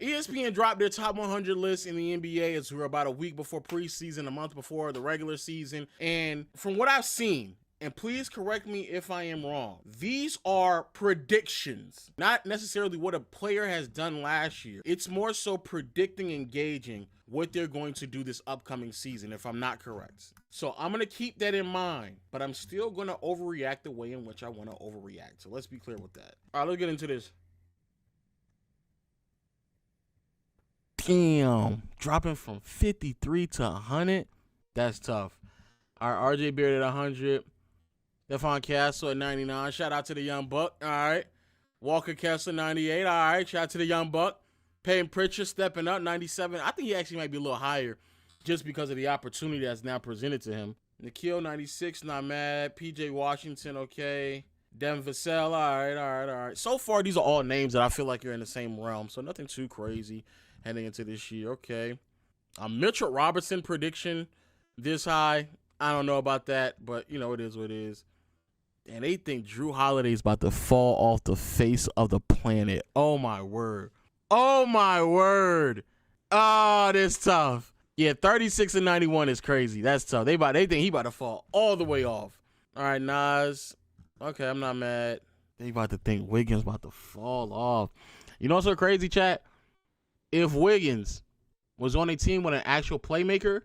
ESPN dropped their top 100 list in the NBA as we're about a week before preseason, a month before the regular season. And from what I've seen, and please correct me if I am wrong, these are predictions, not necessarily what a player has done last year. It's more so predicting and gauging what they're going to do this upcoming season, if I'm not correct. So I'm going to keep that in mind, but I'm still going to overreact the way in which I want to overreact. So let's be clear with that. All right, let's get into this. Damn, dropping from 53 to 100, that's tough. All right, RJ Beard at 100. Stephon Castle at 99. Shout out to the Young Buck. All right. Walker Kessler, 98. All right. Shout out to the Young Buck. Peyton Pritchard stepping up, 97. I think he actually might be a little higher just because of the opportunity that's now presented to him. Nikhil, 96. Not mad. PJ Washington, okay. Devin Vassell, all right. So far, these are all names that I feel like are in the same realm, so nothing too crazy heading into this year. Okay. Mitchell Robertson prediction this high. I don't know about that, but, you know, it is what it is. And they think Drew Holiday's about to fall off the face of the planet. Oh, my word. Oh, my word. Oh, this tough. Yeah, 36 and 91 is crazy. That's tough. They think he about to fall all the way off. All right, Nas. Okay, I'm not mad. They about to think Wiggins about to fall off. You know what's so crazy, chat? If Wiggins was on a team with an actual playmaker,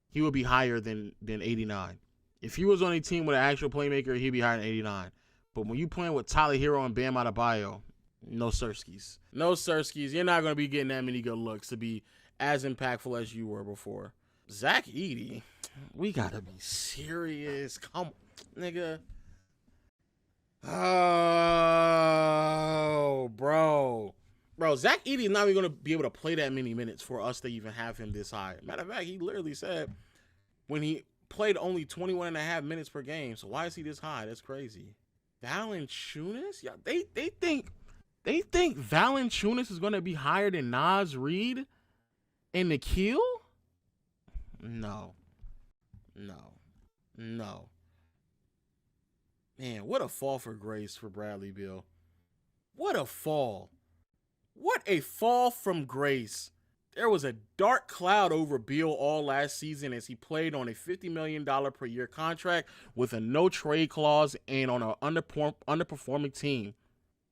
he would be higher than 89. If he was on a team with an actual playmaker, he'd be higher than 89. But when you playing with Tyler Hero and Bam Adebayo, no sirskis. No sirskis. You're not going to be getting that many good looks to be as impactful as you were before. Zach Edey, we got to be serious. Come on, nigga. Oh, bro. Bro, Zach Edey is not even going to be able to play that many minutes for us to even have him this high. Matter of fact, he literally said when he played only 21 and a half minutes per game. So why is he this high? That's crazy. Valanciunas? Yeah, they think Valanciunas is going to be higher than Naz Reid and Nikhil? No. Man, what a fall for grace for Bradley Beal. What a fall. What a fall from grace. There was a dark cloud over Beal all last season as he played on a $50 million per year contract with a no trade clause and on an underperforming team.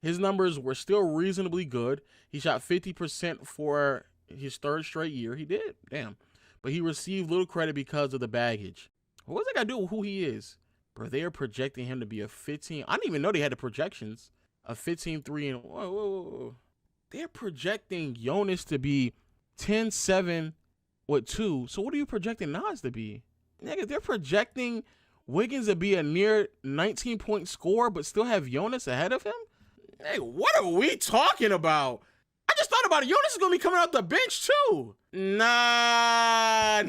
His numbers were still reasonably good. He shot 50% for his third straight year. He did. Damn. But he received little credit because of the baggage. What's that got to do with who he is? Bro, they are projecting him to be a 15. I didn't even know they had the projections. A 15-3 and whoa. They're projecting Jonas to be 10-7 with 2. So what are you projecting Nas to be? Nigga, they're projecting Wiggins to be a near 19-point scorer but still have Jonas ahead of him? Hey, what are we talking about? I just thought about it. Jonas is going to be coming out the bench too. Nah.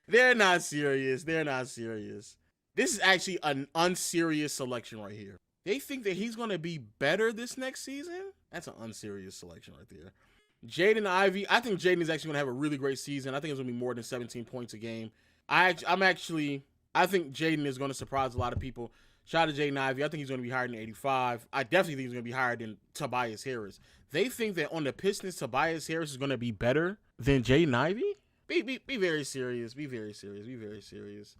They're not serious. This is actually an unserious selection right here. They think that he's going to be better this next season? That's an unserious selection right there. Jaden Ivey, I think Jaden is actually going to have a really great season. I think it's going to be more than 17 points a game. I think Jaden is going to surprise a lot of people. Shout out to Jaden Ivey. I think he's going to be higher than 85. I definitely think he's going to be higher than Tobias Harris. They think that on the Pistons, Tobias Harris is going to be better than Jaden Ivey? Be very serious. Be very serious.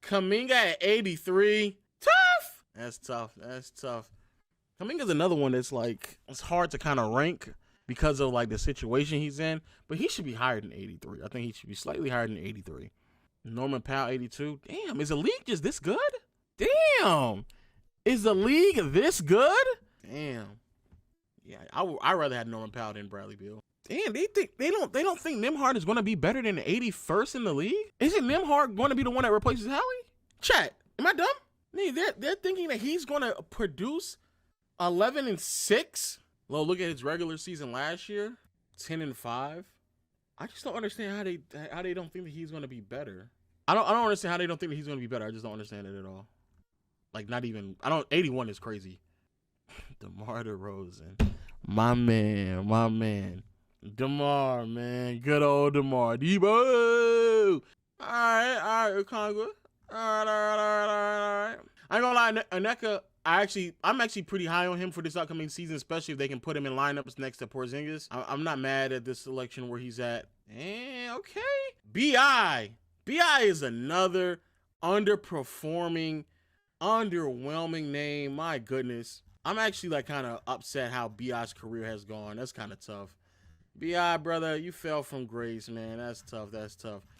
Kuminga at 83. Tough. That's tough. Kuminga's another one that's like, it's hard to kind of rank because of like the situation he's in, but he should be higher than 83. I think he should be slightly higher than 83. Norman Powell, 82. Damn, is the league just this good? Damn. Is the league this good? Damn. Yeah, I'd rather have Norman Powell than Bradley Beal. Damn, they don't think Nembhard is going to be better than the 81st in the league? Isn't Nembhard going to be the one that replaces Howie? Chat, am I dumb? They're thinking that he's going to produce 11-6. Well, look at his regular season last year, 10-5. I just don't understand how they don't think that he's going to be better. I don't understand how they don't think that he's going to be better. I just don't understand it at all. Like, not even. 81 is crazy. DeMar DeRozan, my man. DeMar, man. Good old DeMar. Debo. All right, Okongwu. All right. I ain't gonna lie, Aneka, I'm actually pretty high on him for this upcoming season, especially if they can put him in lineups next to Porzingis. I'm not mad at this selection where he's at. Okay. B.I. B.I. is another underperforming, underwhelming name. My goodness. I'm actually like kind of upset how B.I.'s career has gone. That's kind of tough. B.I., brother, you fell from grace, man. That's tough.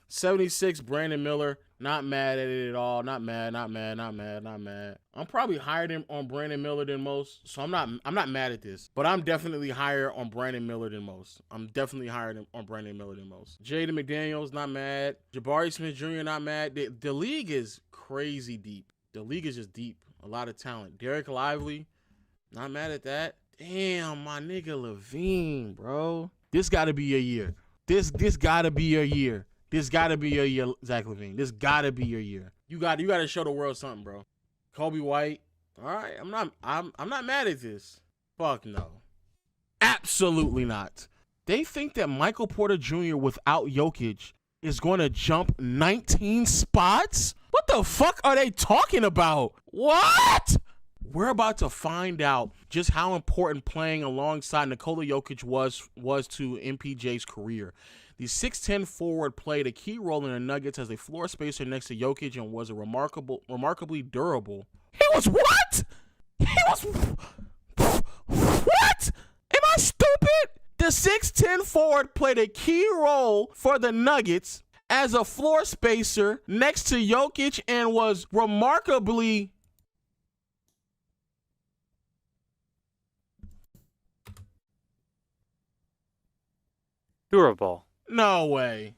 76, Brandon Miller. Not mad at it at all. Not mad. I'm probably higher on Brandon Miller than most, so I'm not mad at this. But I'm definitely higher on Brandon Miller than most. On Brandon Miller than most. Jaden McDaniels, not mad. Jabari Smith Jr., not mad. The league is crazy deep. The league is just deep. A lot of talent. Derek Lively, not mad at that. Damn, my nigga Levine, bro. This got to be your year. This got to be your year. This got to be your year, Zach LaVine. This got to be your year. You got to show the world something, bro. Kobe White. All right, I'm not mad at this. Fuck no. Absolutely not. They think that Michael Porter Jr. without Jokic is going to jump 19 spots? What the fuck are they talking about? What? We're about to find out just how important playing alongside Nikola Jokic was to MPJ's career. The 6'10 forward played a key role in the Nuggets as a floor spacer next to Jokic and was remarkably durable. He was what? What? Am I stupid? The 6'10 forward played a key role for the Nuggets as a floor spacer next to Jokic and was remarkably durable. No way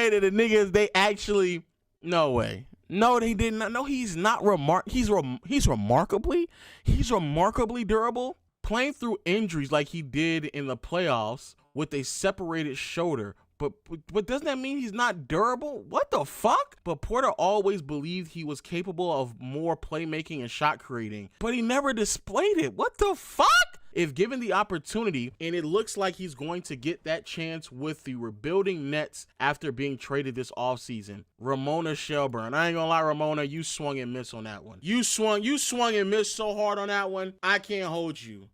that the niggas, they actually, no way. No, they did not. No, he's not he's remarkably durable. Playing through injuries like he did in the playoffs with a separated shoulder. But doesn't that mean he's not durable? What the fuck? But Porter always believed he was capable of more playmaking and shot creating, but he never displayed it. What the fuck? If given the opportunity, and it looks like he's going to get that chance with the rebuilding Nets after being traded this offseason. Ramona Shelburne. I ain't gonna lie, Ramona, you swung and missed on that one. You swung and missed so hard on that one, I can't hold you.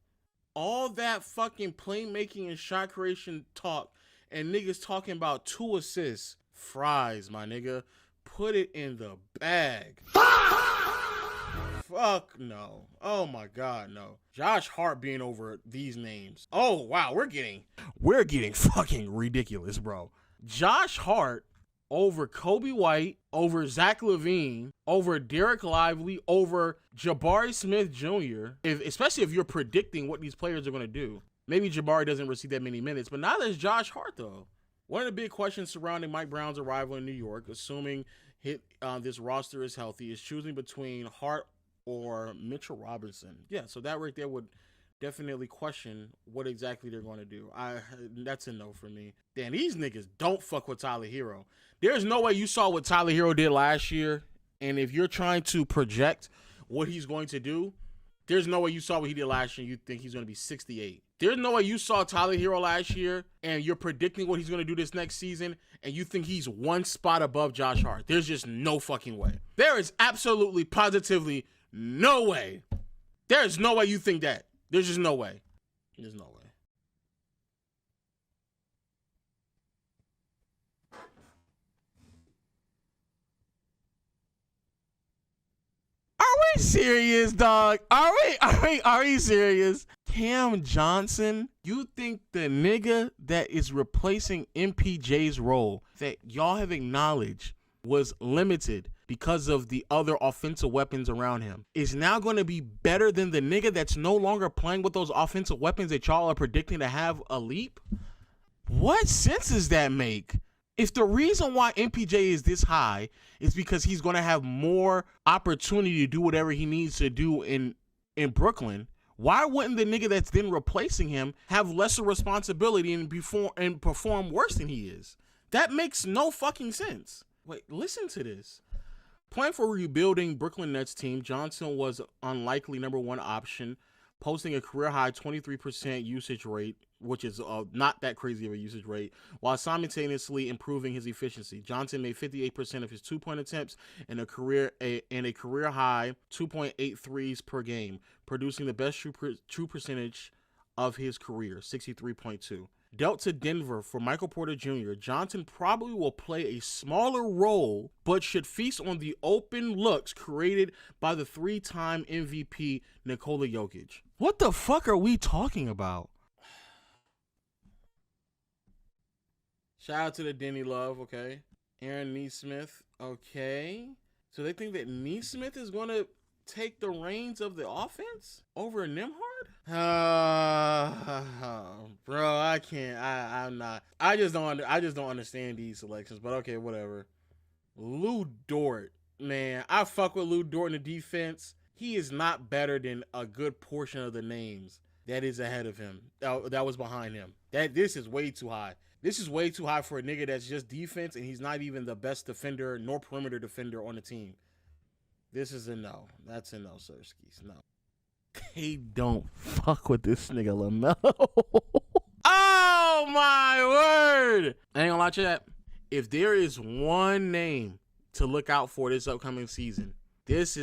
All that fucking playmaking and shot creation talk, and niggas talking about 2 assists. Fries, my nigga. Put it in the bag. Fuck no. Oh my God, no. Josh Hart being over these names. Oh wow, we're getting fucking ridiculous, bro. Josh Hart over Kobe White, over Zach LaVine, over Derek Lively, over Jabari Smith Jr. Especially if you're predicting what these players are gonna do. Maybe Jabari doesn't receive that many minutes, but now there's Josh Hart though. One of the big questions surrounding Mike Brown's arrival in New York, assuming this roster is healthy, is choosing between Hart or Mitchell Robinson. Yeah, so that right there would definitely question what exactly they're going to do. That's a no for me. Damn, these niggas don't fuck with Tyler Hero. There's no way you saw what Tyler Hero did last year, and if you're trying to project what he's going to do, there's no way you saw what he did last year and you think he's going to be 68. There's no way you saw Tyler Hero last year and you're predicting what he's going to do this next season and you think he's one spot above Josh Hart. There's just no fucking way. There is absolutely, positively no way. There's no way you think that. There's just no way. There's no way. Are we serious, dog? Are we serious? Cam Johnson, you think the nigga that is replacing MPJ's role that y'all have acknowledged was limited because of the other offensive weapons around him is now going to be better than the nigga that's no longer playing with those offensive weapons that y'all are predicting to have a leap? What sense does that make? If the reason why MPJ is this high is because he's going to have more opportunity to do whatever he needs to do in Brooklyn, why wouldn't the nigga that's then replacing him have lesser responsibility and perform worse than he is? That makes no fucking sense. Wait, listen to this. Playing for rebuilding Brooklyn Nets team, Johnson was unlikely number one option posting a career-high 23% usage rate, which is not that crazy of a usage rate, while simultaneously improving his efficiency. Johnson made 58% of his two-point attempts and a career-high 2.8 threes per game, producing the best true percentage of his career, 63.2. Dealt to Denver for Michael Porter Jr., Johnson probably will play a smaller role, but should feast on the open looks created by the three-time MVP Nikola Jokic. What the fuck are we talking about? Shout out to the Denny Love, okay. Aaron Nesmith, okay. So they think that Nesmith is going to take the reins of the offense over Nembhard? Bro, I can't. I'm not. I just don't understand these selections. But okay, whatever. Lou Dort, man, I fuck with Lou Dort in the defense. He is not better than a good portion of the names that is ahead of him. That was behind him. This is way too high. This is way too high for a nigga that's just defense, and he's not even the best defender nor perimeter defender on the team. This is a no. That's a no, Sirskis. No. They don't fuck with this nigga LaMelo. Oh my word! I ain't gonna lie to that. If there is one name to look out for this upcoming season, this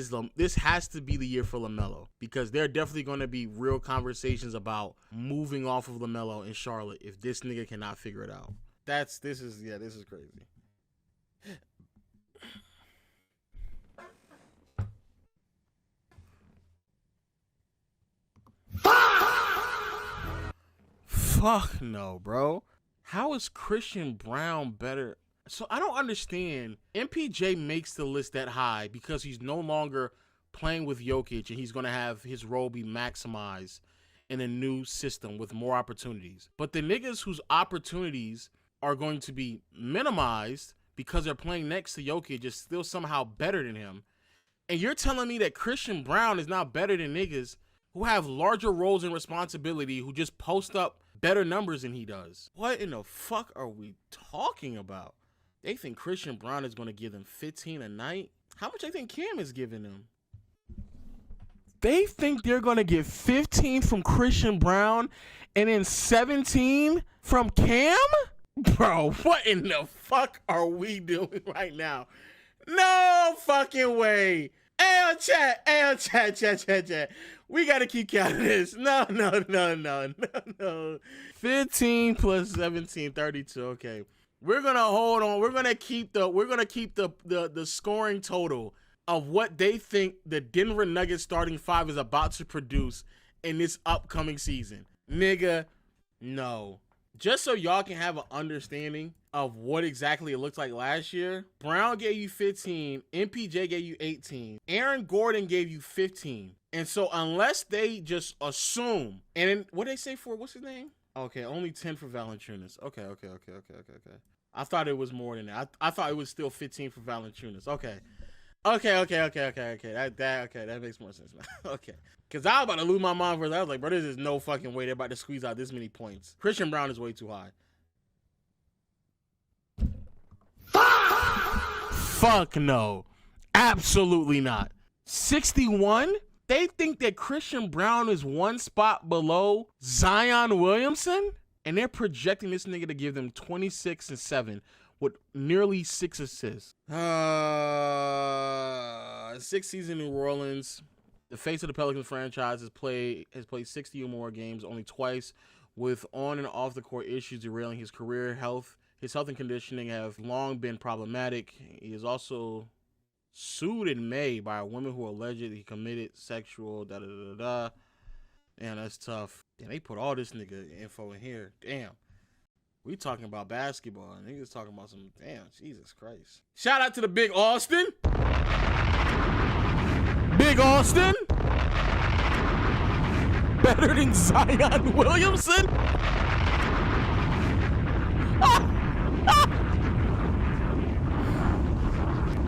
has to be the year for LaMelo, because there are definitely going to be real conversations about moving off of LaMelo in Charlotte if this nigga cannot figure it out. This is crazy. Fuck no, bro. How is Christian Brown better? So I don't understand. MPJ makes the list that high because he's no longer playing with Jokic and he's going to have his role be maximized in a new system with more opportunities. But the niggas whose opportunities are going to be minimized because they're playing next to Jokic is still somehow better than him. And you're telling me that Christian Brown is now better than niggas who have larger roles and responsibility, who just post up better numbers than he does. What in the fuck are we talking about? They think Christian Brown is going to give them 15 a night? How much I think Cam is giving them? They think they're going to get 15 from Christian Brown and then 17 from Cam? Bro, what in the fuck are we doing right now? No fucking way. Chat. We got to keep counting this. No. 15 plus 17, 32. Okay. We're going to hold on. We're going to keep the scoring total of what they think the Denver Nuggets starting five is about to produce in this upcoming season. Nigga, no. Just so y'all can have an understanding of what exactly it looked like last year, Brown gave you 15, MPJ gave you 18, Aaron Gordon gave you 15. And so unless they just assume, and then what they say for, what's his name? Okay, only 10 for Valanciunas. Okay. I thought it was more than that. I thought it was still 15 for Valanciunas. Okay. That makes more sense now. Okay. Because I was about to lose my mind for that. I was like, bro, there's no fucking way they're about to squeeze out this many points. Christian Brown is way too high. Fuck no. Absolutely not. 61? They think that Christian Brown is one spot below Zion Williamson? And they're projecting this nigga to give them 26 and 7 with nearly 6 assists. 6 seasons in New Orleans. The face of the Pelicans franchise has played 60 or more games, only twice, with on and off the court issues derailing his career. His health and conditioning have long been problematic. He is also sued in May by a woman who allegedly committed sexual Damn, that's tough. Damn, they put all this nigga info in here. Damn. We talking about basketball. Niggas talking about some, damn, Jesus Christ. Shout out to the Big Austin. Big Austin. Better than Zion Williamson.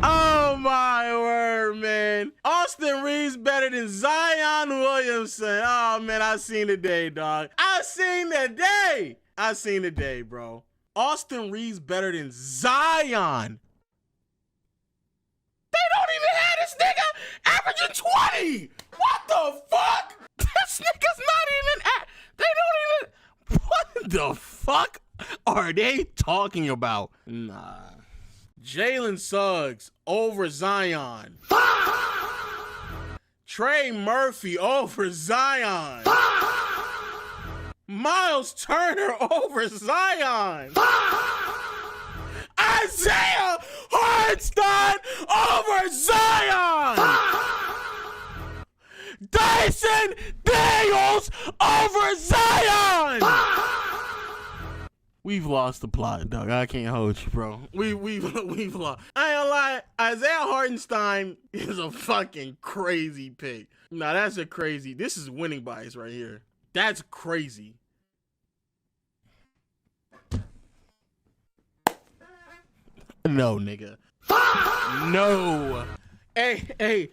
Oh my word, man. Austin Reeves better than Zion Williamson. Oh man, I seen the day, dog. I seen the day, bro. Austin Reeves better than Zion. They don't even have this nigga averaging 20. What the fuck? This nigga are they talking about? Nah. Jalen Suggs over Zion. Trey Murphy over Zion. Miles Turner over Zion. Isaiah Hartenstein over Zion. Dyson Daniels over Zion. We've lost the plot, dog. I can't hold you, bro. We've lost. I ain't gonna lie. Isaiah Hartenstein is a fucking crazy pick. Nah, that's a crazy. This is winning bias right here. That's crazy. No, nigga. No. Hey,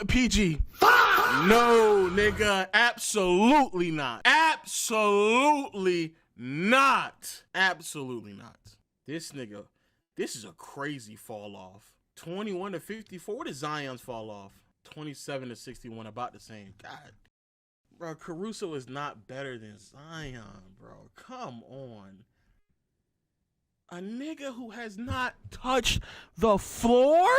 PG. No, nigga. Absolutely not. Absolutely not. Absolutely not. This nigga, this is a crazy fall off. 21 to 54. What did Zion's fall off? 27 to 61, about the same. God. Bro, Caruso is not better than Zion, bro. Come on. A nigga who has not touched the floor?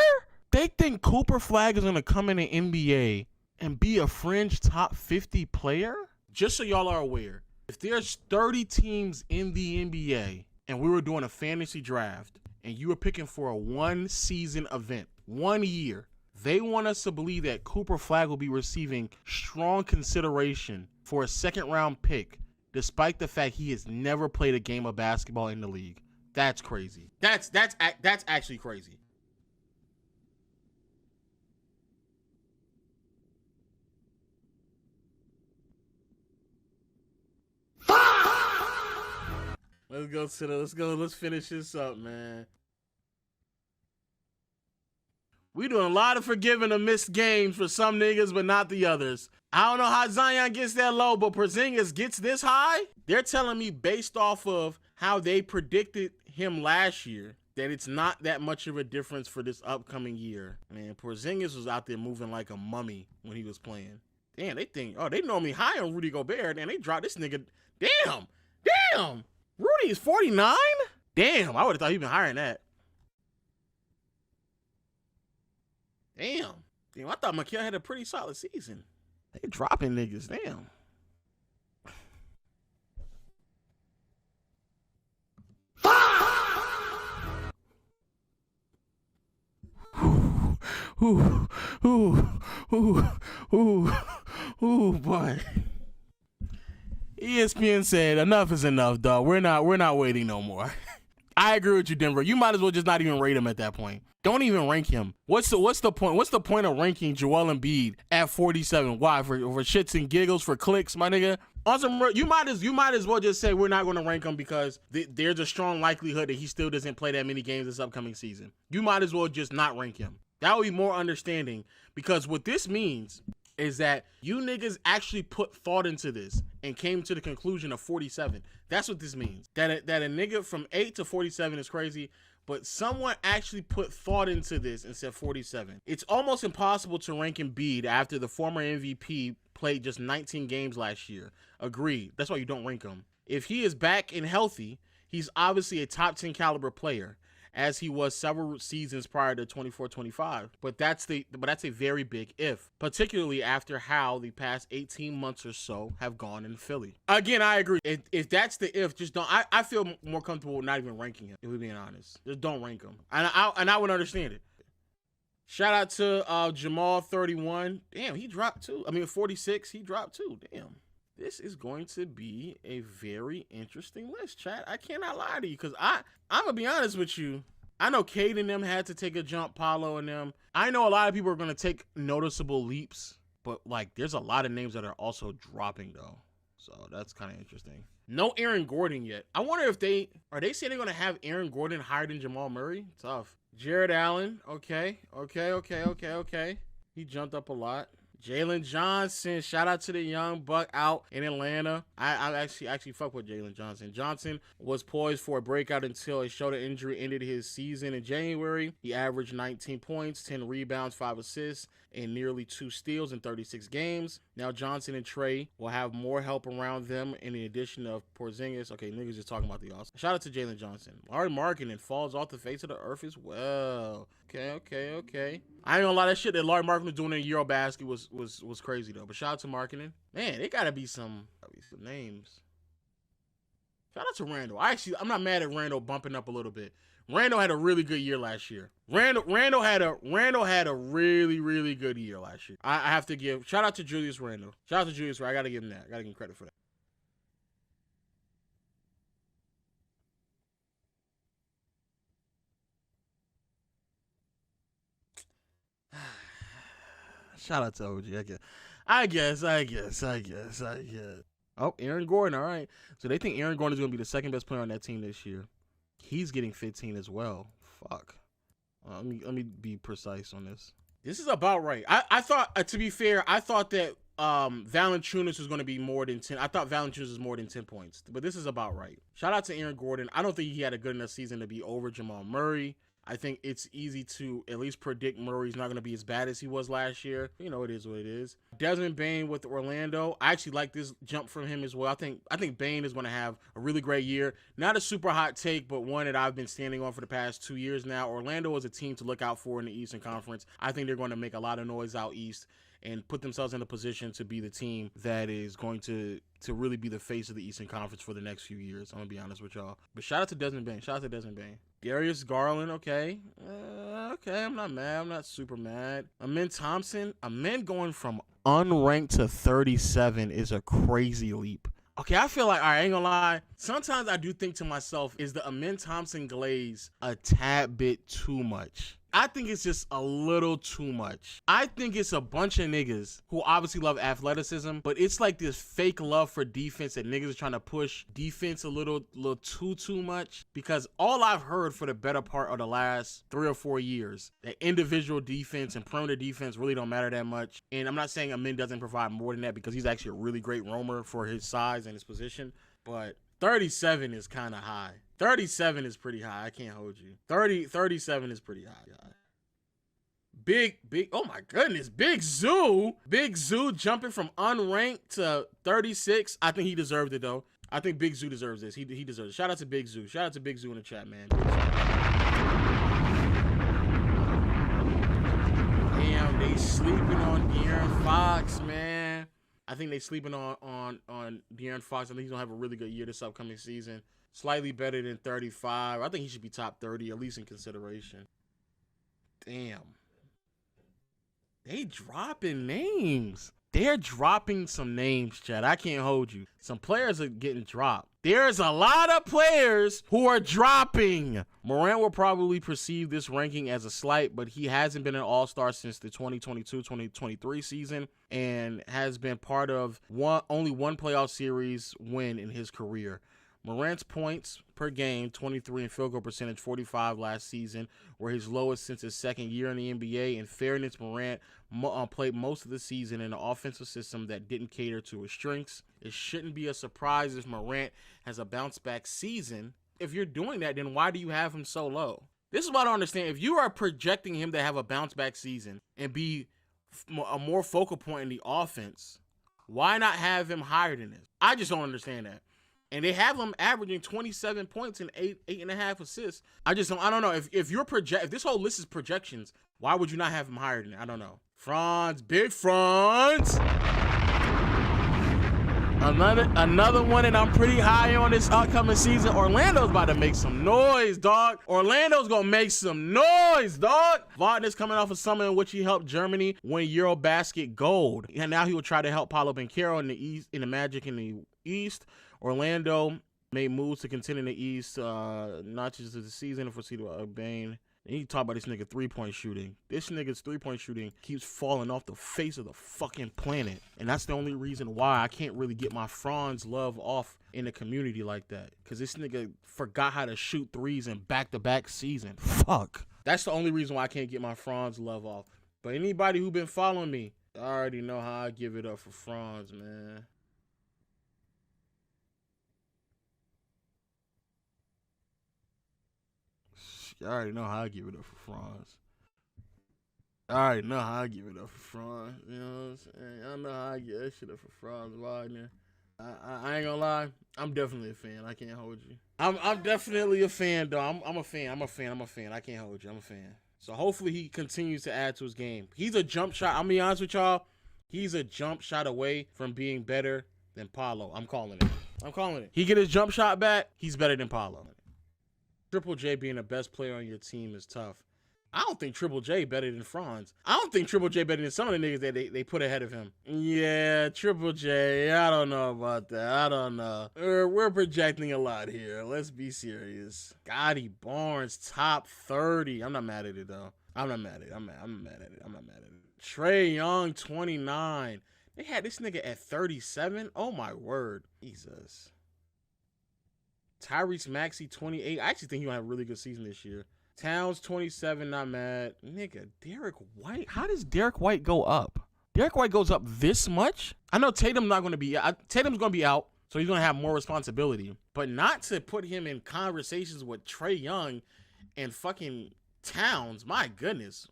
They think Cooper Flag is going to come in the NBA and be a fringe top 50 player? Just so y'all are aware, if there's 30 teams in the NBA and we were doing a fantasy draft and you were picking for a one-season event, 1 year, they want us to believe that Cooper Flag will be receiving strong consideration for a second-round pick despite the fact he has never played a game of basketball in the league. That's crazy. That's actually crazy. Let's finish this up, man. We doing a lot of forgiving of missed games for some niggas, but not the others. I don't know how Zion gets that low, but Porzingis gets this high? They're telling me based off of how they predicted him last year that it's not that much of a difference for this upcoming year. Man, Porzingis was out there moving like a mummy when he was playing. Damn, they think, oh, they normally high on Rudy Gobert, and they dropped this nigga. Damn. Rudy is 49? Damn, I would have thought he'd been higher than that. Damn, I thought Mikal had a pretty solid season. They dropping niggas, damn. Ooh, boy. ESPN said enough is enough, dog. We're not waiting no more. I agree with you, Denver. You might as well just not even rate him at that point. Don't even rank him. What's the point? What's the point of ranking Joel Embiid at 47? Why? For shits and giggles, for clicks, my nigga. Awesome. You might as well just say we're not going to rank him because there's a strong likelihood that he still doesn't play that many games this upcoming season. You might as well just not rank him. That would be more understanding, because what this means is that you niggas actually put thought into this and came to the conclusion of 47. That's what this means. That a nigga from 8 to 47 is crazy, but someone actually put thought into this and said 47. It's almost impossible to rank Embiid after the former MVP played just 19 games last year. Agreed. That's why you don't rank him. If he is back and healthy, he's obviously a top 10 caliber player, as he was several seasons prior to 24-25. But that's a very big if, particularly after how the past 18 months or so have gone in Philly. Again, I agree. If that's the if, just don't. I feel more comfortable with not even ranking him, if we're being honest. Just don't rank him. And I would understand it. Shout out to Jamal 31. Damn, he dropped too. 46, he dropped too. Damn. This is going to be a very interesting list, chat. I cannot lie to you, because I'm going to be honest with you. I know Cade and them had to take a jump, Paulo and them. I know a lot of people are going to take noticeable leaps, but there's a lot of names that are also dropping though. So that's kind of interesting. No Aaron Gordon yet. I wonder if they saying they're going to have Aaron Gordon higher than Jamal Murray? Tough. Jared Allen. Okay. He jumped up a lot. Jalen Johnson, shout out to the young buck out in Atlanta. I actually fuck with Jalen Johnson. Johnson was poised for a breakout until a shoulder injury ended his season in January. He averaged 19 points, 10 rebounds, 5 assists, and nearly 2 steals in 36 games. Now Johnson and Trey will have more help around them in the addition of Porzingis. Okay, niggas just talking about the All-Star. Shout out to Jalen Johnson. Larry Markkinen falls off the face of the earth as well. Okay. I ain't gonna lie, that shit that Larry Markkinen was doing in Eurobasket was crazy though. But shout out to Markkinen. Man, it gotta be some names. Shout out to Randall. I'm not mad at Randall bumping up a little bit. Randall had a really good year last year. Randall had a really, really good year last year. I have to give shout out to Julius Randle. Shout out to Julius Randle. I gotta give him that. I gotta give him credit for that. Shout out to OG. I guess. Oh, Aaron Gordon. All right. So they think Aaron Gordon is going to be the second best player on that team this year. He's getting 15 as well. Fuck. Let me be precise on this. This is about right. I thought, to be fair, I thought that Valanciunas was going to be more than 10. I thought Valanciunas was more than 10 points. But this is about right. Shout out to Aaron Gordon. I don't think he had a good enough season to be over Jamal Murray. I think it's easy to at least predict Murray's not going to be as bad as he was last year. You know, it is what it is. Desmond Bane with Orlando. I actually like this jump from him as well. I think Bane is going to have a really great year. Not a super hot take, but one that I've been standing on for the past 2 years now. Orlando is a team to look out for in the Eastern Conference. I think they're going to make a lot of noise out east and put themselves in a position to be the team that is going to really be the face of the Eastern Conference for the next few years. I'm going to be honest with y'all. But shout out to Desmond Bane. Darius Garland, okay. I'm not mad. I'm not super mad. Amen Thompson. Amen going from unranked to 37 is a crazy leap. Okay, I feel like, all right, I ain't gonna lie. Sometimes I do think to myself, is the Amen Thompson glaze a tad bit too much? I think it's just a little too much. I think it's a bunch of niggas who obviously love athleticism, but it's like this fake love for defense that niggas are trying to push defense a little too much. Because all I've heard for the better part of the last 3 or 4 years, that individual defense and perimeter defense really don't matter that much. And I'm not saying Amen doesn't provide more than that because he's actually a really great roamer for his size and his position, but 37 is kind of high. 37 is pretty high. I can't hold you. 37 is pretty high. Big, oh my goodness. Big Zoo jumping from unranked to 36. I think he deserved it, though. I think Big Zoo deserves this. He deserves it. Shout out to Big Zoo. Shout out to Big Zoo in the chat, man. Damn, they sleeping on De'Aaron Fox, man. I think they sleeping on De'Aaron Fox. I think he's going to have a really good year this upcoming season. Slightly better than 35. I think he should be top 30, at least in consideration. Damn. They dropping names. They're dropping some names, Chad. I can't hold you. Some players are getting dropped. There's a lot of players who are dropping. Morant will probably perceive this ranking as a slight, but he hasn't been an all-star since the 2022-2023 season and has been part of only one playoff series win in his career. Morant's points per game, 23, and field goal percentage, 45 last season, were his lowest since his second year in the NBA. In fairness, Morant played most of the season in an offensive system that didn't cater to his strengths. It shouldn't be a surprise if Morant has a bounce-back season. If you're doing that, then why do you have him so low? This is what I don't understand. If you are projecting him to have a bounce-back season and be a more focal point in the offense, why not have him higher than this? I just don't understand that. And they have him averaging 27 points and 8.5 assists. I don't know. If this whole list is projections, why would you not have him higher than that? I don't know. Big Franz. Another one that I'm pretty high on this upcoming season. Orlando's about to make some noise, dog. Orlando's gonna make some noise, dog. Wagner's coming off a summer in which he helped Germany win Eurobasket gold. And now he will try to help Paolo Banchero in the Magic in the East. Orlando made moves to contend in the East, not just this season, foreseeable Bane. And you talk about this nigga three-point shooting. This nigga's three-point shooting keeps falling off the face of the fucking planet. And that's the only reason why I can't really get my Franz love off in the community like that. Because this nigga forgot how to shoot threes in back-to-back season. Fuck. That's the only reason why I can't get my Franz love off. But anybody who been following me, I already know how I give it up for Franz, man. I already know how I give it up for Franz. I already know how I give it up for Franz. You know what I'm saying? I know how I give that shit up for Franz Wagner. I ain't gonna lie. I'm definitely a fan. I can't hold you. I'm definitely a fan, though. I'm a fan. I can't hold you. I'm a fan. So hopefully he continues to add to his game. He's a jump shot. I'm gonna be honest with y'all. He's a jump shot away from being better than Paolo. I'm calling it. He get his jump shot back. He's better than Paolo. Triple J being the best player on your team is tough. I don't think Triple J better than Franz. I don't think Triple J better than some of the niggas that they put ahead of him. Yeah, Triple J, I don't know about that. I don't know. We're projecting a lot here. Let's be serious. Scotty Barnes, top 30. I'm not mad at it, though. I'm not mad at it. Trae Young, 29. They had this nigga at 37. Oh, my word. Jesus. Tyrese Maxey, 28. I actually think he's going to have a really good season this year. Towns, 27, not mad. Nigga, Derek White. How does Derek White go up? Derek White goes up this much? I know Tatum's going to be out, so he's going to have more responsibility. But not to put him in conversations with Trae Young and fucking Towns. My goodness.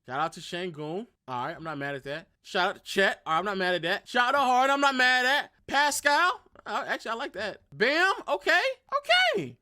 Shout out to Şengün. All right, I'm not mad at that. Shout out to Chet. All right, I'm not mad at that. Shout out to Harden. I'm not mad at. Pascal. Actually, I like that. Bam. Okay.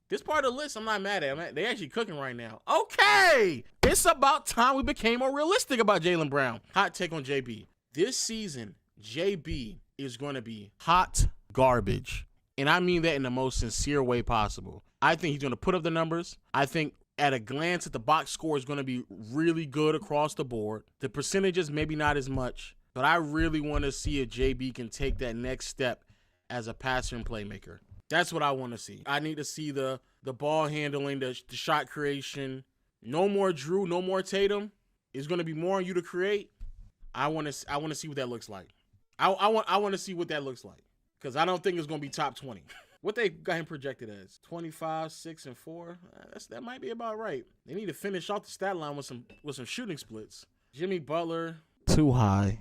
This part of the list, I'm not mad at. They actually cooking right now. Okay. It's about time we became more realistic about Jaylen Brown. Hot take on JB. This season, JB is going to be hot garbage. And I mean that in the most sincere way possible. I think he's going to put up the numbers. I think at a glance at the box score is going to be really good across the board. The percentages, maybe not as much. But I really want to see if JB can take that next step as a passer and playmaker. That's what I want to see. I need to see the ball handling, the shot creation. No more Drew, no more Tatum. It's going to be more on you to create. I want to see what that looks like. I want to see what that looks like, because I don't think it's going to be top 20. What they got him projected as 25, 6, and 4. That might be about right. They need to finish off the stat line with some shooting splits. Jimmy Butler, too high.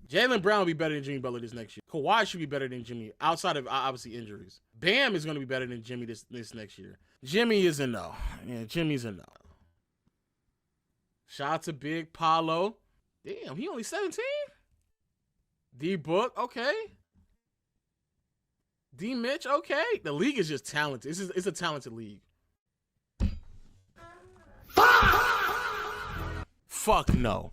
Jaylen Brown will be better than Jimmy Butler this next year. Kawhi should be better than Jimmy, outside of obviously injuries. Bam is going to be better than Jimmy this next year. Jimmy is a no. Yeah, Jimmy's a no. Shout out to Big Paolo. Damn, he only 17? D-Book, okay. D-Mitch, okay. The league is just talented. It's a talented league. Fuck no.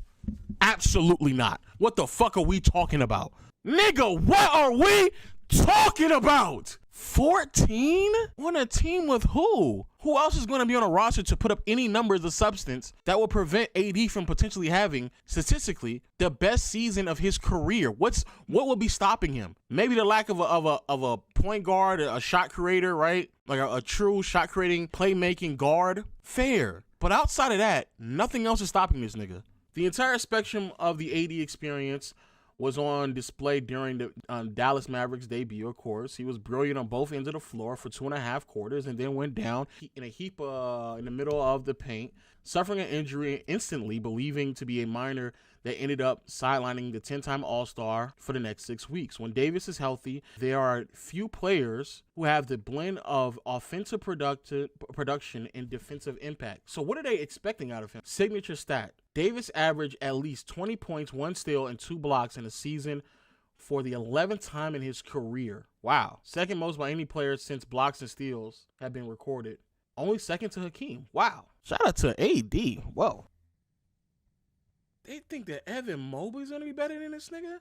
Absolutely not. What the fuck are we talking about? Nigga, what are we talking about? 14? On a team with who? Who else is going to be on a roster to put up any numbers of substance that will prevent AD from potentially having, statistically, the best season of his career? What will be stopping him? Maybe the lack of a point guard, a shot creator, right? Like a true shot creating, playmaking guard. Fair. But outside of that, nothing else is stopping this nigga. The entire spectrum of the AD experience was on display during the Dallas Mavericks debut, of course. He was brilliant on both ends of the floor for 2.5 quarters and then went down in a heap in the middle of the paint, suffering an injury instantly, believing to be a minor that ended up sidelining the 10-time All-Star for the next 6 weeks. When Davis is healthy, there are few players who have the blend of offensive production and defensive impact. So what are they expecting out of him? Signature stat. Davis averaged at least 20 points, 1 steal, and 2 blocks in a season for the 11th time in his career. Wow. Second most by any player since blocks and steals have been recorded. Only second to Hakeem. Wow. Shout out to AD. Whoa. They think that Evan Mobley's going to be better than this nigga?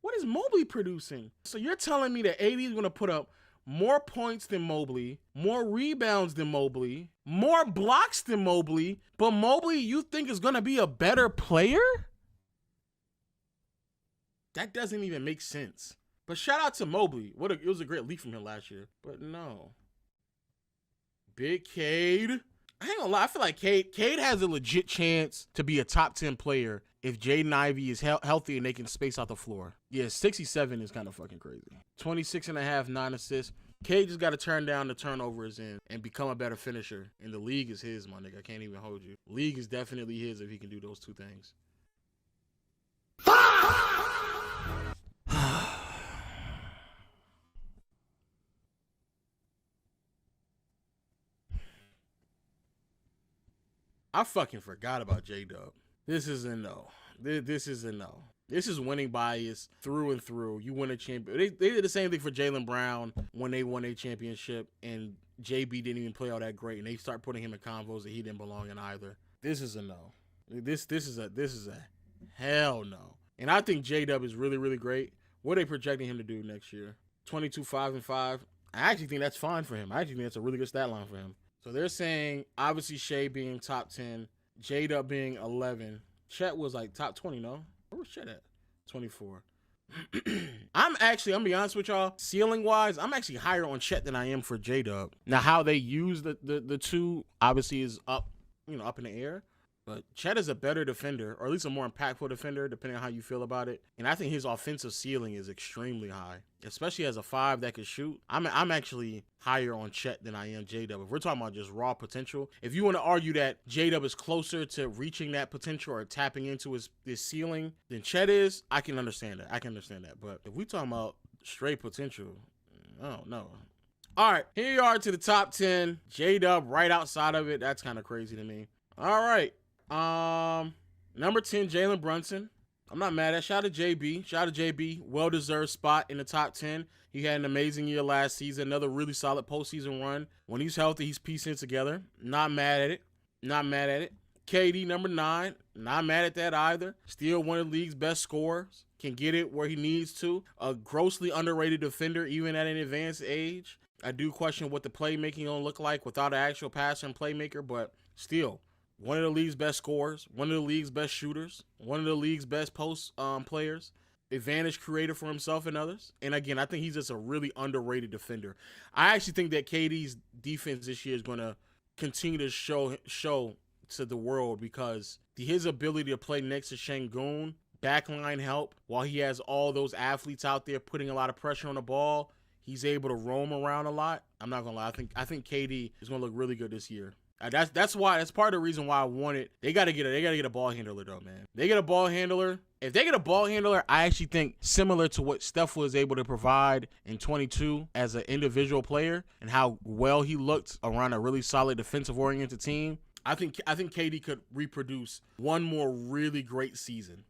What is Mobley producing? So you're telling me that AD is going to put up more points than Mobley, more rebounds than Mobley, more blocks than Mobley, but Mobley you think is going to be a better player? That doesn't even make sense. But shout out to Mobley. It was a great leap from him last year. But no. Big Cade. I ain't gonna lie, I feel like Cade has a legit chance to be a top 10 player if Jaden Ivey is healthy and they can space out the floor. Yeah, 67 is kind of fucking crazy. 26.5, 9 assists. Cade just got to turn down the turnovers and become a better finisher. And the league is his, my nigga. I can't even hold you. League is definitely his if he can do those two things. I fucking forgot about J-Dub. This is a no. This is a no. This is winning bias through and through. You win a champion. They did the same thing for Jaylen Brown when they won a championship, and JB didn't even play all that great, and they start putting him in convos that he didn't belong in either. This is a no. This is a hell no. And I think J-Dub is really, really great. What are they projecting him to do next year? 22, 5, and 5. I actually think that's fine for him. I actually think that's a really good stat line for him. So they're saying, obviously, Shea being top 10, J-Dub being 11. Chet was like top 20, no? Where was Chet at? 24. I'm gonna be honest with y'all, ceiling-wise, I'm actually higher on Chet than I am for J-Dub. Now, how they use the two, obviously, is up in the air. But Chet is a better defender, or at least a more impactful defender, depending on how you feel about it. And I think his offensive ceiling is extremely high, especially as a 5 that can shoot. I'm actually higher on Chet than I am J-Dub. If we're talking about just raw potential, if you want to argue that J-Dub is closer to reaching that potential or tapping into his ceiling than Chet is, I can understand that. But if we talking about straight potential, I don't know. All right, here you are to the top 10. J-Dub right outside of it. That's kind of crazy to me. All right. Number 10, Jalen Brunson. I'm not mad at. Shout out to JB. Well-deserved spot in the top 10. He had an amazing year last season. Another really solid postseason run. When he's healthy, he's piecing it together. Not mad at it. KD, number 9. Not mad at that either. Still one of the league's best scorers. Can get it where he needs to. A grossly underrated defender, even at an advanced age. I do question what the playmaking gonna look like without an actual passer and playmaker, but still. One of the league's best scorers, one of the league's best shooters, one of the league's best post players, advantage creator for himself and others. And again, I think he's just a really underrated defender. I actually think that KD's defense this year is going to continue to show to the world because his ability to play next to Şengün, backline help, while he has all those athletes out there putting a lot of pressure on the ball, he's able to roam around a lot. I'm not going to lie. I think KD is going to look really good this year. That's part of the reason why I want it. They gotta get a ball handler though, man. They get a ball handler. If they get a ball handler, I actually think similar to what Steph was able to provide in 22 as an individual player and how well he looked around a really solid defensive oriented team. I think KD could reproduce one more really great season.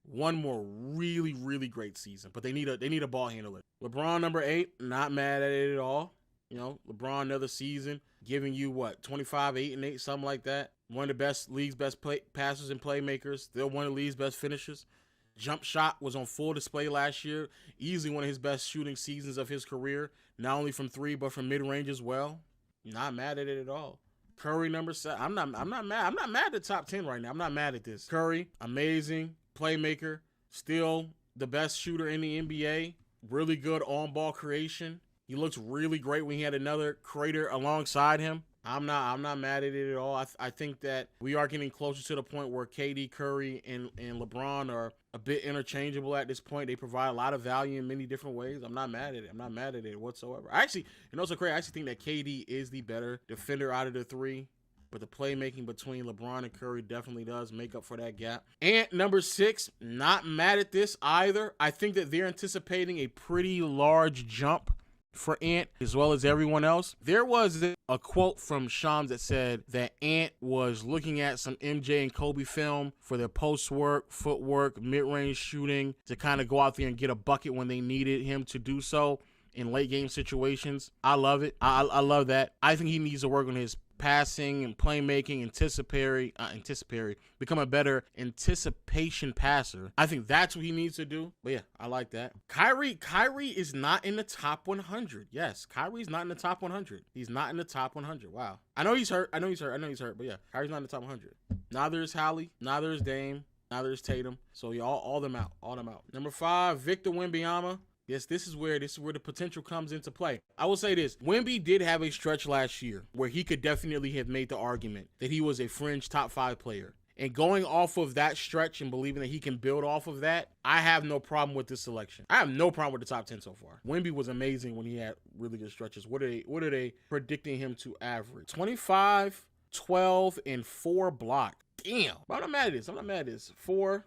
One more really, really great season. But they need a ball handler. LeBron, number 8, not mad at it at all. LeBron, another season, giving you 25, 8, and 8, something like that. One of the league's best passers and playmakers. Still one of the league's best finishers. Jump shot was on full display last year. Easily one of his best shooting seasons of his career. Not only from 3, but from mid-range as well. Not mad at it at all. Curry, number 7. I'm not mad. I'm not mad at the top 10 right now. I'm not mad at this. Curry, amazing playmaker. Still the best shooter in the NBA. Really good on-ball creation. He looks really great when he had another creator alongside him. I'm not mad at it at all. I think that we are getting closer to the point where KD, Curry, and LeBron are a bit interchangeable at this point. They provide a lot of value in many different ways. I'm not mad at it. I'm not mad at it whatsoever. Actually, so crazy. I actually think that KD is the better defender out of the 3. But the playmaking between LeBron and Curry definitely does make up for that gap. And number 6, not mad at this either. I think that they're anticipating a pretty large jump for Ant as well as everyone else. There was a quote from Shams that said that Ant was looking at some MJ and Kobe film for their post work, footwork, mid-range shooting to kind of go out there and get a bucket when they needed him to do so in late game situations. I love it. I love that. I think he needs to work on his passing and playmaking, become a better anticipation passer. I think that's what he needs to do. But yeah, I like that. Kyrie is not in the top 100. Yes, Kyrie's not in the top 100. He's not in the top 100. Wow. I know he's hurt. But yeah, Kyrie's not in the top 100. Neither is Hallie. Neither is Dame. Neither is Tatum. So y'all, all them out. Number 5, Victor Wembanyama. Yes, this is where the potential comes into play. I will say this. Wemby did have a stretch last year where he could definitely have made the argument that he was a fringe top 5 player. And going off of that stretch and believing that he can build off of that, I have no problem with this selection. I have no problem with the top 10 so far. Wemby was amazing when he had really good stretches. What are they predicting him to average? 25, 12, and 4 block. Damn. But I'm not mad at this. 4.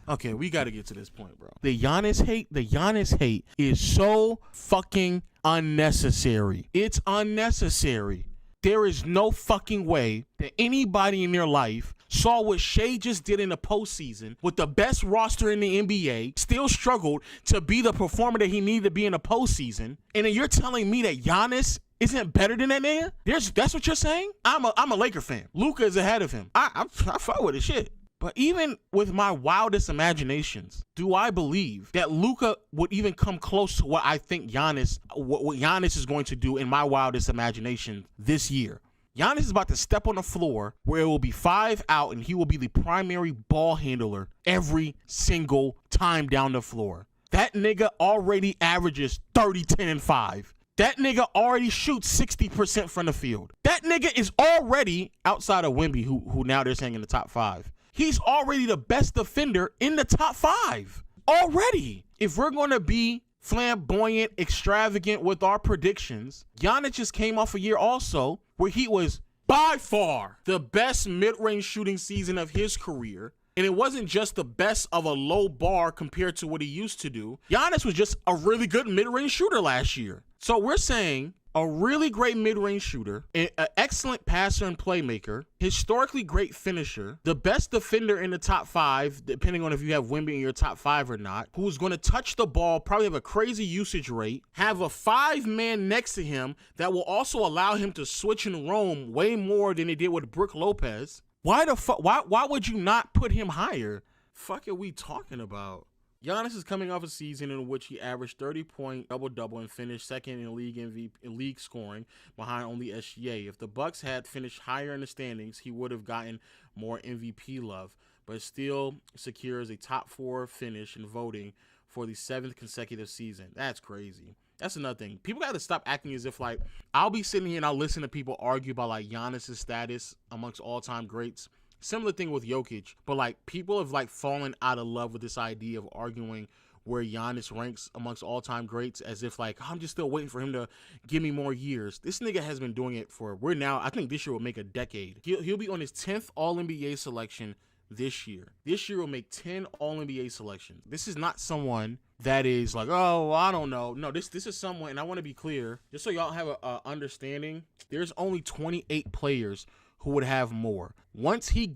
Okay, we got to get to this point, bro. The Giannis hate is so fucking unnecessary. It's unnecessary. There is no fucking way that anybody in their life saw what Shea just did in the postseason with the best roster in the NBA, still struggled to be the performer that he needed to be in the postseason, and then you're telling me that Giannis isn't better than that nigga? That's what you're saying? I'm a Laker fan. Luka is ahead of him. I fuck with his shit. But even with my wildest imaginations, do I believe that Luka would even come close to what I think what Giannis is going to do in my wildest imagination this year? Giannis is about to step on the floor where it will be 5 out and he will be the primary ball handler every single time down the floor. That nigga already averages 30, 10, and 5. That nigga already shoots 60% from the field. That nigga is already, outside of Wemby, who now they're saying in the top 5, he's already the best defender in the top 5. Already. If we're going to be flamboyant, extravagant with our predictions, Giannis just came off a year also where he was by far the best mid-range shooting season of his career. And it wasn't just the best of a low bar compared to what he used to do. Giannis was just a really good mid-range shooter last year. So we're saying a really great mid-range shooter, an excellent passer and playmaker, historically great finisher, the best defender in the top 5, depending on if you have Wemby in your top 5 or not, who's going to touch the ball, probably have a crazy usage rate, have a 5-man next to him that will also allow him to switch and roam way more than he did with Brook Lopez. Why would you not put him higher? Fuck are we talking about? Giannis is coming off a season in which he averaged 30-point double-double and finished second in league MVP, in league scoring behind only SGA. If the Bucks had finished higher in the standings, he would have gotten more MVP love, but still secures a top 4 finish in voting for the 7th consecutive season. That's crazy. That's another thing. People got to stop acting as if, like, I'll be sitting here and I'll listen to people argue about, like, Giannis' status amongst all-time greats. Similar thing with Jokic, but like people have like fallen out of love with this idea of arguing where Giannis ranks amongst all-time greats as if like I'm just still waiting for him to give me more years. This nigga has been doing it for I think this year will make a decade. He'll be on his 10th All-NBA selection this year. This year will make 10 All-NBA selections. This is not someone that is like, oh, I don't know. No, this is someone, and I want to be clear, just so y'all have a understanding, there's only 28 players who would have more. Once he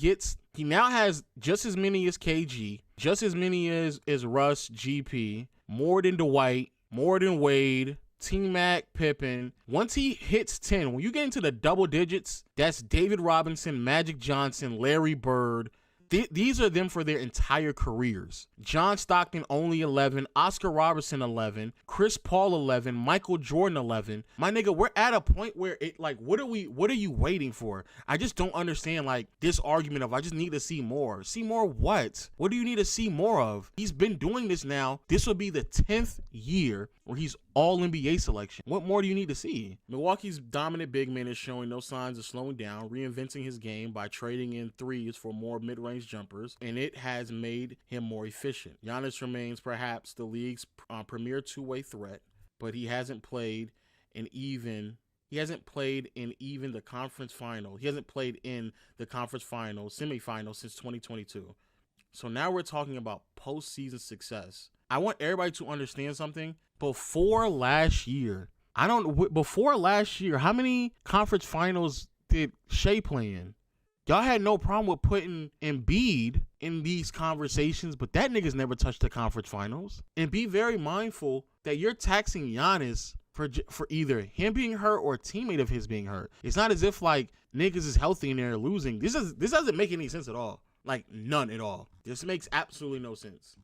now has just as many as KG, just as many as Russ, GP, more than Dwight, more than Wade, T-Mac, Pippen. Once he hits 10, when you get into the double digits, that's David Robinson, Magic Johnson, Larry Bird. These are them for their entire careers. John Stockton only 11, Oscar Robertson 11, Chris Paul 11, Michael Jordan 11. My nigga, we're at a point where it like, what are you waiting for? I just don't understand like this argument of I just need to see more. See more what? What do you need to see more of? He's been doing this now. This will be the 10th year where he's All-NBA selection. What more do you need to see? Milwaukee's dominant big man is showing no signs of slowing down, reinventing his game by trading in threes for more mid-range jumpers, and it has made him more efficient. Giannis remains perhaps the league's premier two-way threat, but he hasn't played in even the conference final. He hasn't played in the conference final, semifinal since 2022. So now we're talking about postseason success. I want everybody to understand something. Before last year, how many conference finals did Shea play in? Y'all had no problem with putting Embiid in these conversations, but that nigga's never touched the conference finals. And be very mindful that you're taxing Giannis for either him being hurt or a teammate of his being hurt. It's not as if like niggas is healthy and they're losing. This doesn't make any sense at all. Like none at all. This makes absolutely no sense.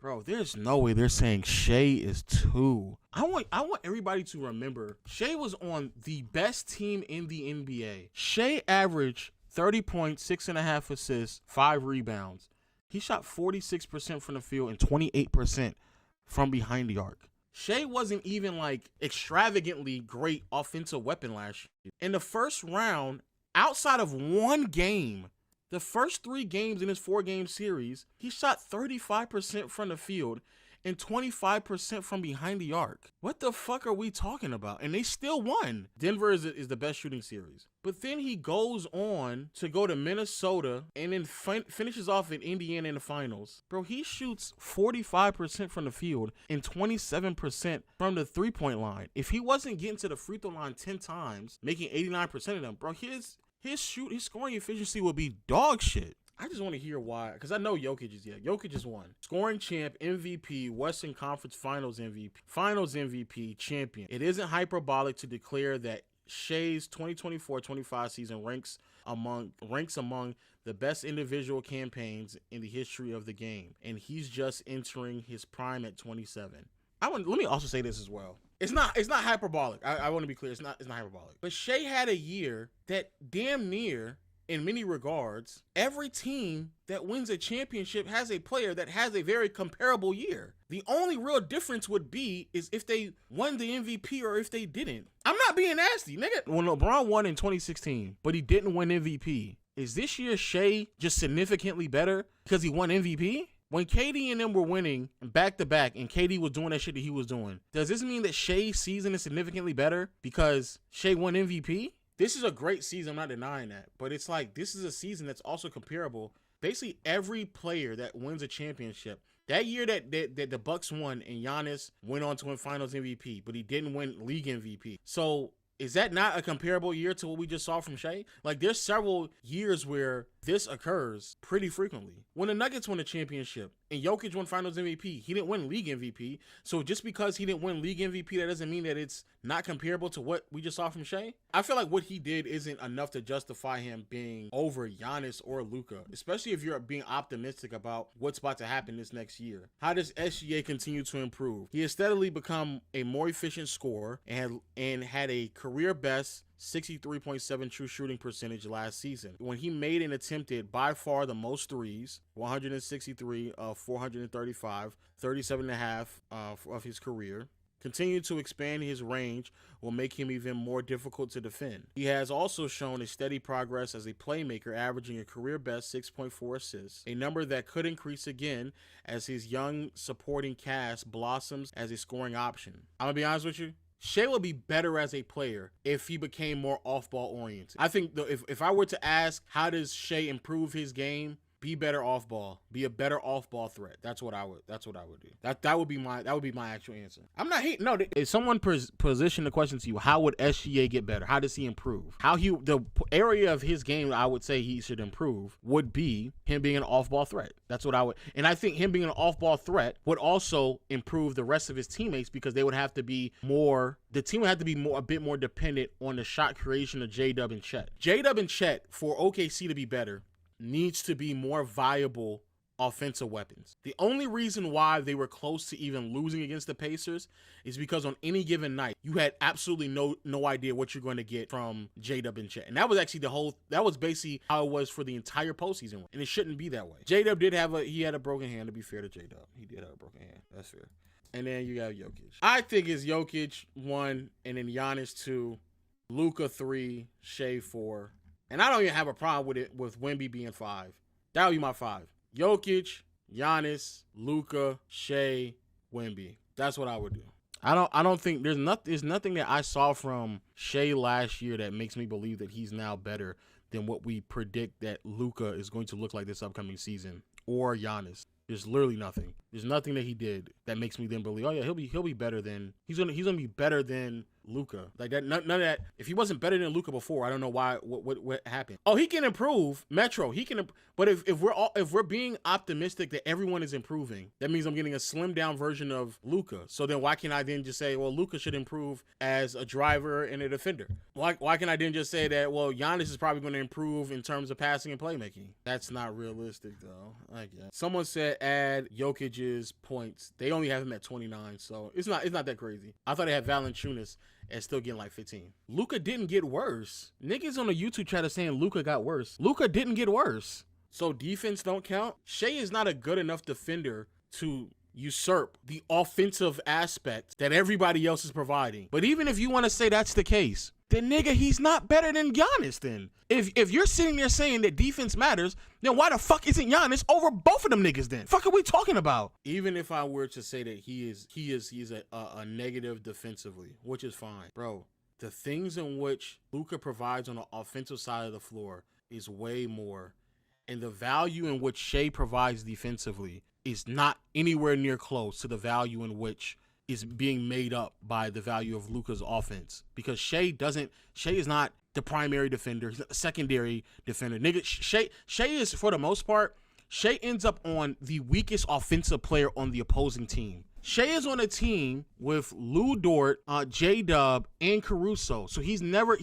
Bro, there's no way they're saying Shea is 2. I want everybody to remember, Shea was on the best team in the NBA. Shea averaged 30 points, 6.5 assists, 5 rebounds. He shot 46% from the field and 28% from behind the arc. Shea wasn't even like extravagantly great offensive weapon last year. In the first round, outside of one game, the first 3 games in his 4-game series, he shot 35% from the field and 25% from behind the arc. What the fuck are we talking about? And they still won. Denver is the best shooting series. But then he goes on to go to Minnesota and then finishes off in Indiana in the finals. Bro, he shoots 45% from the field and 27% from the three-point line. If he wasn't getting to the free throw line 10 times, making 89% of them, bro, his scoring efficiency would be dog shit. I just want to hear why, because I know Jokic is won. Scoring champ, MVP, Western Conference Finals MVP, champion. It isn't hyperbolic to declare that Shai's 2024-25 season ranks among the best individual campaigns in the history of the game, and he's just entering his prime at 27. Let me also say this as well. It's not hyperbolic. I want to be clear. It's not hyperbolic. But Shai had a year that damn near, in many regards, every team that wins a championship has a player that has a very comparable year. The only real difference would be is if they won the MVP or if they didn't. I'm not being nasty, nigga. When LeBron won in 2016, but he didn't win MVP, is this year Shai just significantly better because he won MVP? When KD and them were winning back to back and KD was doing that shit that he was doing, does this mean that Shai's season is significantly better because Shai won MVP? This is a great season, I'm not denying that, but it's like this is a season that's also comparable. Basically, every player that wins a championship, that year that the Bucks won and Giannis went on to win Finals MVP, but he didn't win League MVP. So is that not a comparable year to what we just saw from Shai? Like, there's several years where this occurs pretty frequently. When the Nuggets won a championship and Jokic won Finals MVP, he didn't win League MVP. So just because he didn't win League MVP, that doesn't mean that it's not comparable to what we just saw from Shai. I feel like what he did isn't enough to justify him being over Giannis or Luka, especially if you're being optimistic about what's about to happen this next year. How does SGA continue to improve? He has steadily become a more efficient scorer and had a career best 63.7 true shooting percentage last season, when he made and attempted by far the most threes, 163 of 435, 37.5 of his career. Continue to expand his range will make him even more difficult to defend. He has also shown a steady progress as a playmaker, averaging a career best 6.4 assists, a number that could increase again as his young supporting cast blossoms as a scoring option. I'm gonna be honest with you, Shai would be better as a player if he became more off-ball oriented. I think if I were to ask how does Shai improve his game, be better off ball, be a better off ball threat. That's what I would do. That would be my actual answer. I'm not hating. No, if someone positioned the question to you, how would SGA get better? How does he improve? The area of his game I would say he should improve would be him being an off ball threat. That's what I would. And I think him being an off ball threat would also improve the rest of his teammates because they would have to be more. The team would have to be a bit more dependent on the shot creation of J-Dub and Chet. J-Dub and Chet, for OKC to be better, needs to be more viable offensive weapons. The only reason why they were close to even losing against the Pacers is because on any given night, you had absolutely no idea what you're going to get from J-Dub and Chet. And that was actually that was basically how it was for the entire postseason. And it shouldn't be that way. J-Dub he had a broken hand, to be fair to J-Dub. He did have a broken hand. That's fair. And then you got Jokic. I think it's Jokic 1, and then Giannis 2, Luka 3, Shai 4. And I don't even have a problem with Wemby being 5. That would be my 5. Jokic, Giannis, Luka, Shai, Wemby. That's what I would do. I don't think there's nothing that I saw from Shai last year that makes me believe that he's now better than what we predict that Luka is going to look like this upcoming season, or Giannis. There's literally nothing. There's nothing that he did that makes me then believe, oh yeah, he'll be better than he's gonna be better than Luka. Like that, none of that. If he wasn't better than Luka before, I don't know why. What happened? Oh, he can improve, Metro. He can. But if we're being optimistic that everyone is improving, that means I'm getting a slimmed down version of Luka. So then why can't I then just say, well, Luka should improve as a driver and a defender? Why can I then just say that, well, Giannis is probably going to improve in terms of passing and playmaking? That's not realistic, though. I guess. Someone said add Jokic's points. They only have him at 29, so it's not that crazy. I thought they had Valanciunas and still getting like 15. Luka didn't get worse. Niggas on the YouTube chat are saying Luka got worse. Luka didn't get worse. So defense don't count. Shai is not a good enough defender to usurp the offensive aspect that everybody else is providing. But even if you want to say that's the case, then nigga, he's not better than Giannis then. If you're sitting there saying that defense matters, then why the fuck isn't Giannis over both of them niggas then? Fuck are we talking about? Even if I were to say that he's a negative defensively, which is fine, bro. The things in which Luka provides on the offensive side of the floor is way more. And the value in which Shai provides defensively is not anywhere near close to the value in which is being made up by the value of Luka's offense. Because Shai is not the primary defender. He's not the secondary defender. Nigga, Shai is, for the most part, Shai ends up on the weakest offensive player on the opposing team. Shai is on a team with Lou Dort, J-Dub, and Caruso. So he's never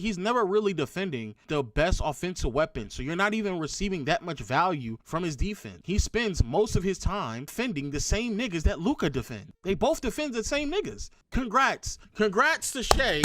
really defending the best offensive weapon. So you're not even receiving that much value from his defense. He spends most of his time defending the same niggas that Luka defend. They both defend the same niggas. Congrats to Shai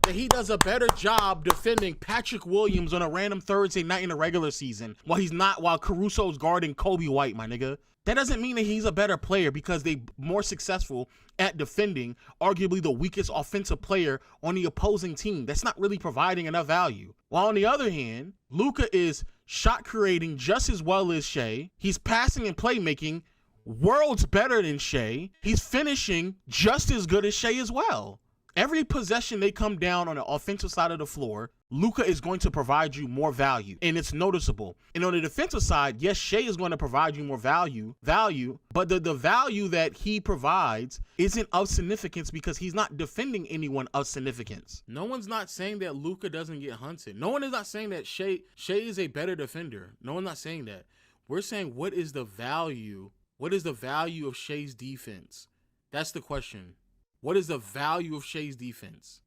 that he does a better job defending Patrick Williams on a random Thursday night in the regular season while Caruso's guarding Kobe White, my nigga. That doesn't mean that he's a better player because they're more successful at defending arguably the weakest offensive player on the opposing team. That's not really providing enough value. While on the other hand, Luka is shot creating just as well as Shai. He's passing and playmaking worlds better than Shai. He's finishing just as good as Shai as well. Every possession they come down on the offensive side of the floor, Luka is going to provide you more value, and it's noticeable. And on the defensive side, yes, Shai is going to provide you more value, but the value that he provides isn't of significance because he's not defending anyone of significance. No one's not saying that Luka doesn't get hunted. No one is not saying that Shai is a better defender. No one's not saying that. We're saying what is the value? What is the value of Shai's defense? That's the question. What is the value of Shai's defense?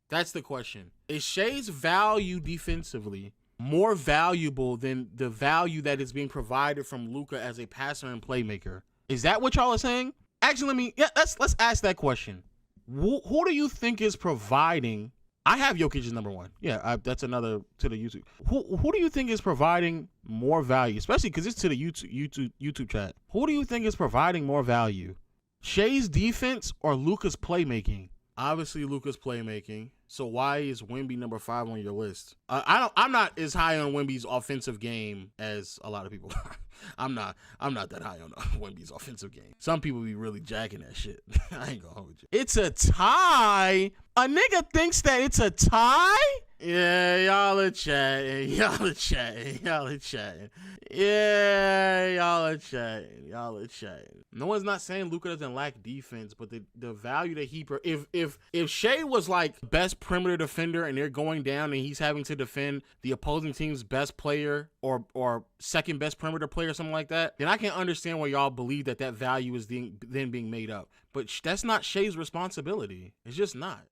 That's the question. Is Shai's value defensively more valuable than the value that is being provided from Luka as a passer and playmaker? Is that what y'all are saying? Actually, let's ask that question. Who do you think is providing? I have Jokic as number one. Yeah, that's another to the YouTube. Who do you think is providing more value? Especially because it's to the YouTube chat. Who do you think is providing more value? Shai's defense or Luka's playmaking? Obviously, Luka's playmaking. So why is Wemby number 5 on your list? I'm not as high on Wemby's offensive game as a lot of people. I'm not that high on Wemby's offensive game. Some people be really jacking that shit. I ain't gonna hold you. It's a tie. A nigga thinks that it's a tie? Yeah, y'all are chatting. Yeah, y'all are chatting. No one's not saying Luka doesn't lack defense, but the value that he if Shai was like best perimeter defender and they're going down and he's having to defend the opposing team's best player or second best perimeter player or something like that, then I can understand why y'all believe that value is then being made up. But that's not Shai's responsibility. It's just not.